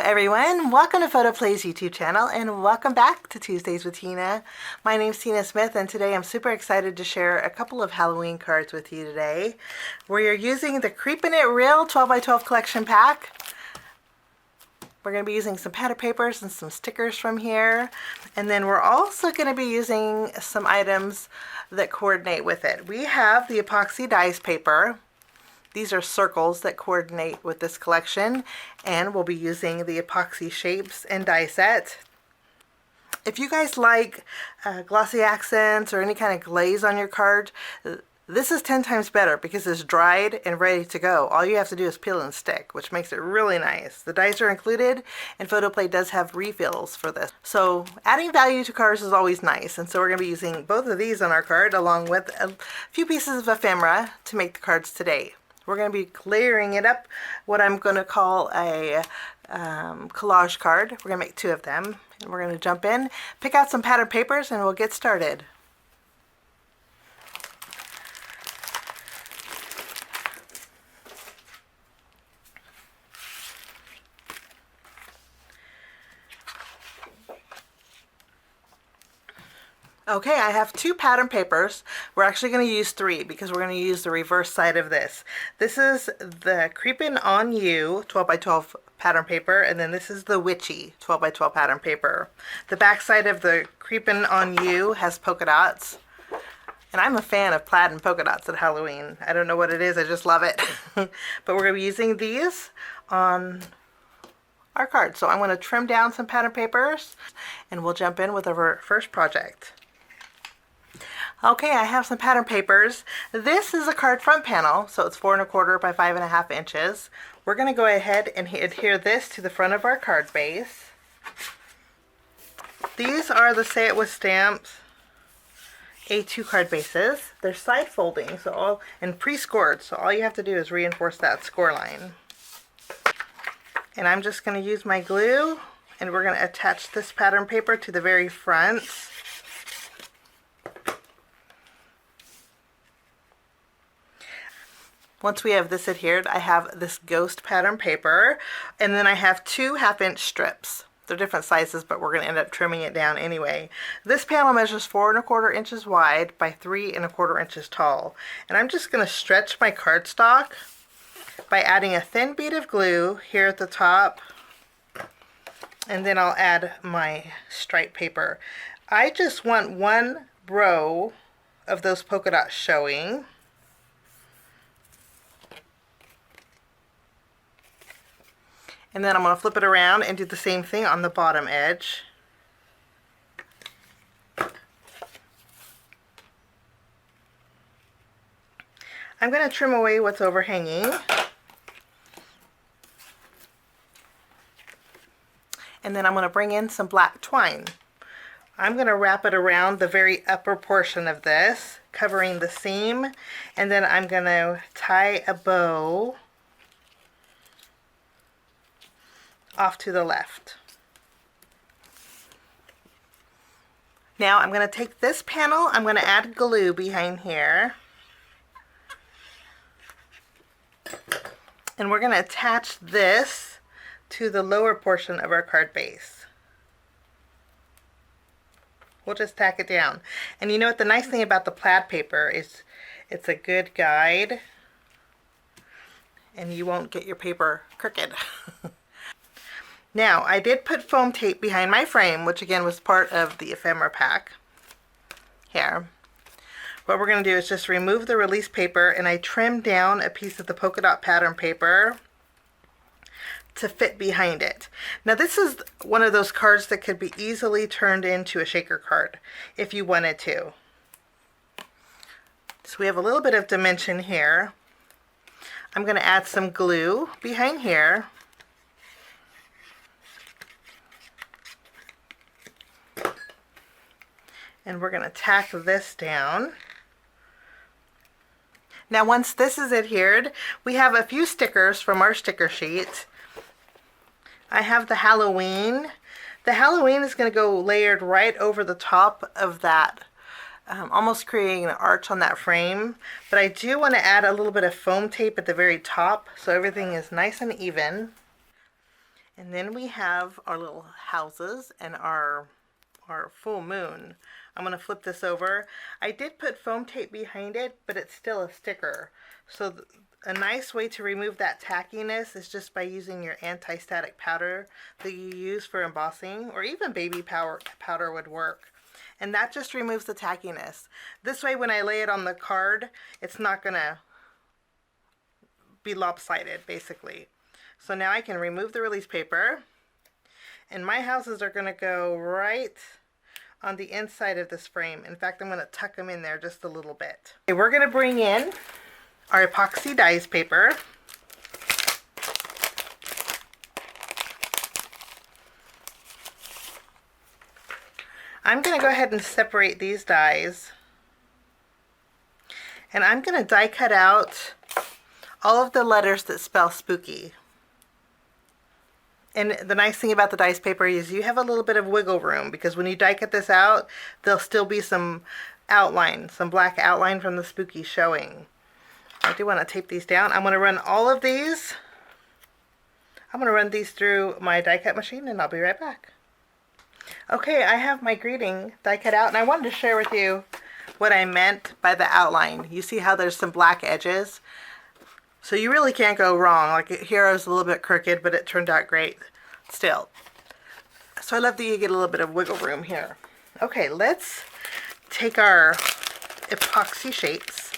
everyone, welcome to Photoplay's YouTube channel and welcome back to Tuesdays with Tina. My name's Tina Smith and today I'm super excited to share a couple of Halloween cards with you today. We are using the Creepin It Real 12x12 collection pack. We're going to be using some pattern papers and some stickers from here, and then we're also going to be using some items that coordinate with it. We have the Epoxy Dies Paper. These are circles that coordinate with this collection, and we'll be using the Epoxy Shapes Die set. If you guys like glossy accents or any kind of glaze on your card, this is 10 times better because it's dried and ready to go. All you have to do is peel and stick, which makes it really nice. The dies are included, and Photoplay does have refills for this. So adding value to cards is always nice, and so we're going to be using both of these on our card along with a few pieces of ephemera to make the cards today. We're going to be layering it up, what I'm going to call a collage card. We're going to make 2 of them. And we're going to jump in, pick out some pattern papers, and we'll get started. Okay, I have 2 pattern papers. We're actually going to use 3 because we're going to use the reverse side of this. This is the Creepin' On You 12x12 pattern paper, and then this is the Witchy 12x12 pattern paper. The back side of the Creepin' On You has polka dots, and I'm a fan of plaid and polka dots at Halloween. I don't know what it is, I just love it. But we're going to be using these on our card. So I'm going to trim down some pattern papers, and we'll jump in with our first project. Okay, I have some pattern papers. This is a card front panel, so it's 4 1/4 by 5.5 inches. We're going to go ahead and adhere this to the front of our card base. These are the Say It With Stamps A2 card bases. They're side folding and pre-scored, so all you have to do is reinforce that score line. And I'm just going to use my glue, and we're going to attach this pattern paper to the very front. Once we have this adhered, I have this ghost pattern paper, and then I have 2 1/2-inch strips. They're different sizes, but we're going to end up trimming it down anyway. This panel measures 4 1/4 inches wide by 3 1/4 inches tall. And I'm just going to stretch my cardstock by adding a thin bead of glue here at the top, and then I'll add my stripe paper. I just want 1 row of those polka dots showing. And then I'm going to flip it around and do the same thing on the bottom edge. I'm going to trim away what's overhanging. And then I'm going to bring in some black twine. I'm going to wrap it around the very upper portion of this, covering the seam, and then I'm going to tie a bow off to the left. Now I'm going to take this panel, I'm going to add glue behind here, and we're going to attach this to the lower portion of our card base. We'll just tack it down. And you know what the nice thing about the plaid paper is, it's a good guide and you won't get your paper crooked. Now, I did put foam tape behind my frame, which again was part of the ephemera pack. Here. What we're going to do is just remove the release paper, and I trimmed down a piece of the polka dot pattern paper to fit behind it. Now this is one of those cards that could be easily turned into a shaker card if you wanted to. So we have a little bit of dimension here. I'm going to add some glue behind here. And we're going to tack this down. Now once this is adhered, we have a few stickers from our sticker sheet. I have the Halloween. The Halloween is going to go layered right over the top of that, almost creating an arch on that frame. But I do want to add a little bit of foam tape at the very top so everything is nice and even. And then we have our little houses and our full moon. I'm going to flip this over. I did put foam tape behind it, but it's still a sticker. So a nice way to remove that tackiness is just by using your anti-static powder that you use for embossing, or even baby powder would work. And that just removes the tackiness. This way when I lay it on the card, it's not going to be lopsided, basically. So now I can remove the release paper, and my houses are going to go right on the inside of this frame. In fact, I'm going to tuck them in there just a little bit. Okay, we're going to bring in our Epoxy Dies Paper. I'm going to go ahead and separate these dies, and I'm going to die cut out all of the letters that spell spooky. And the nice thing about the dice paper is you have a little bit of wiggle room, because when you die cut this out, there'll still be some outline, some black outline from the spooky showing. I do want to tape these down. I'm going to run all of these. I'm going to run these through my die cut machine, and I'll be right back. Okay, I have my greeting die cut out, and I wanted to share with you what I meant by the outline. You see how there's some black edges? So you really can't go wrong. Like here I was a little bit crooked, but it turned out great still. So I love that you get a little bit of wiggle room here. Okay, let's take our epoxy shapes.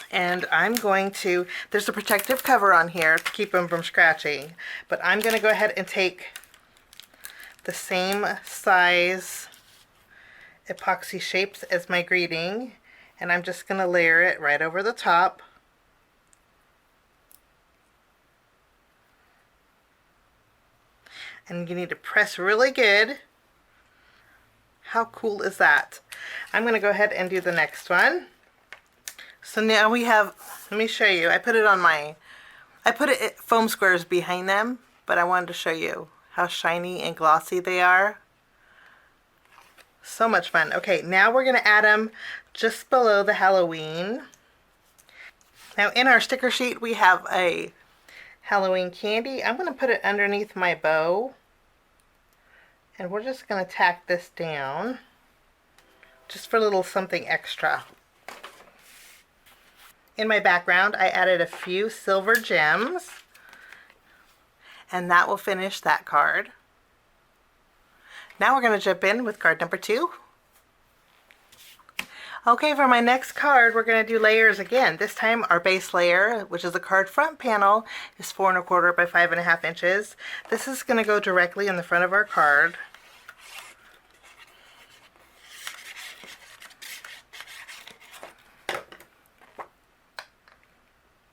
And I'm going to, there's a protective cover on here to keep them from scratching, but I'm going to go ahead and take the same size epoxy shapes as my greeting, and I'm just going to layer it right over the top. And you need to press really good. How cool is that? I'm going to go ahead and do the next one. So now we have, let me show you. I put it foam squares behind them, but I wanted to show you how shiny and glossy they are. So much fun. Okay, now we're going to add them just below the Halloween. Now in our sticker sheet we have a Halloween candy. I'm going to put it underneath my bow, and we're just going to tack this down just for a little something extra. In my background I added a few silver gems, and that will finish that card. Now we're going to jump in with card number 2. Okay, for my next card we're going to do layers again. This time our base layer, which is the card front panel, is 4 1/4 by 5.5 inches. This is going to go directly in the front of our card.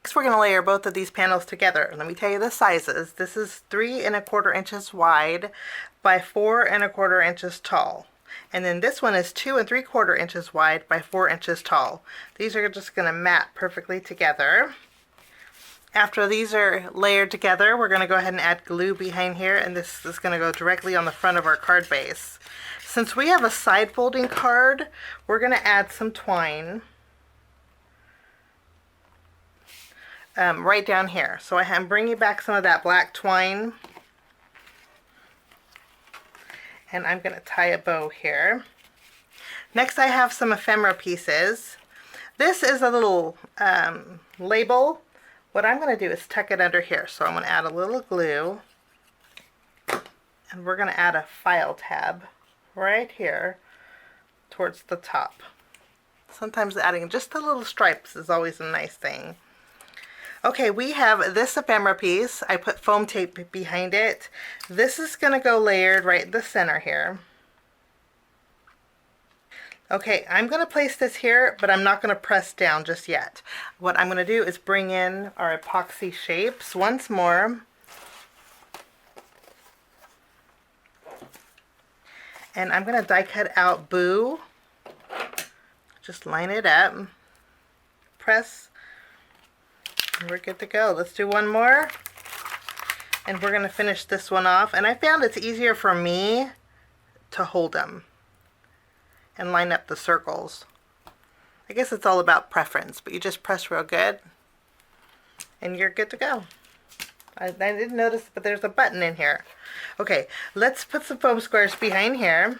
Next we're going to layer both of these panels together. Let me tell you the sizes. This is 3 1/4 inches wide by 4 1/4 inches tall. And then this one is 2 3/4 inches wide by 4 inches tall. These are just going to mat perfectly together. After these are layered together, we're going to go ahead and add glue behind here, and this is going to go directly on the front of our card base. Since we have a side folding card, we're going to add some twine right down here. So I'm bringing back some of that black twine, and I'm going to tie a bow here. Next I have some ephemera pieces. This is a little label. What I'm going to do is tuck it under here. So I'm going to add a little glue, and we're going to add a file tab right here towards the top. Sometimes adding just the little stripes is always a nice thing. Okay, we have this ephemera piece. I put foam tape behind it. This is going to go layered right in the center here. Okay, I'm going to place this here, but I'm not going to press down just yet. What I'm going to do is bring in our epoxy shapes once more. And I'm going to die cut out Boo. Just line it up. Press. We're good to go. Let's do one more, and we're going to finish this one off. And I found it's easier for me to hold them and line up the circles. I guess it's all about preference, but you just press real good. and you're good to go. I didn't notice, but there's a button in here. Okay, let's put some foam squares behind here.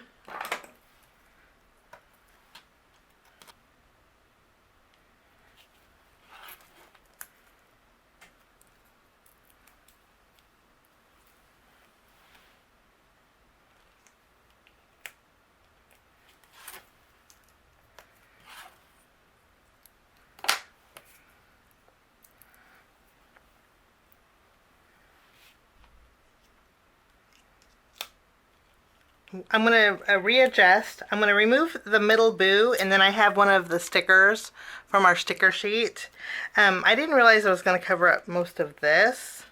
I'm going to readjust. I'm going to remove the middle boo, and then I have one of the stickers from our sticker sheet. I didn't realize I was going to cover up most of this.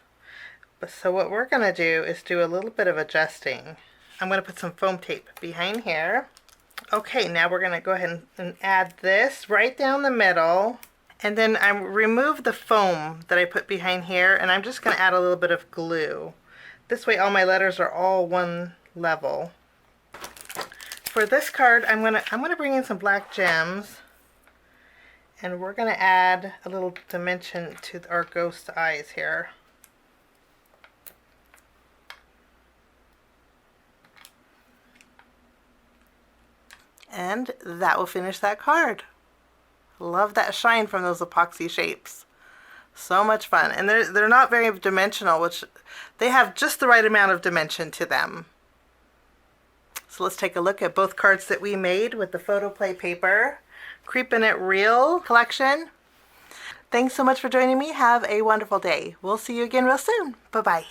So what we're going to do is do a little bit of adjusting. I'm going to put some foam tape behind here. Okay, now we're going to go ahead and add this right down the middle. And then I remove the foam that I put behind here, and I'm just going to add a little bit of glue. This way all my letters are all one level. For this card, I'm gonna bring in some black gems, and we're gonna add a little dimension to our ghost eyes here. And that will finish that card. Love that shine from those epoxy shapes. So much fun. And they're not very dimensional, which they have just the right amount of dimension to them. So let's take a look at both cards that we made with the Photoplay paper, Creepin It Real collection. Thanks so much for joining me. Have a wonderful day. We'll see you again real soon. Bye-bye.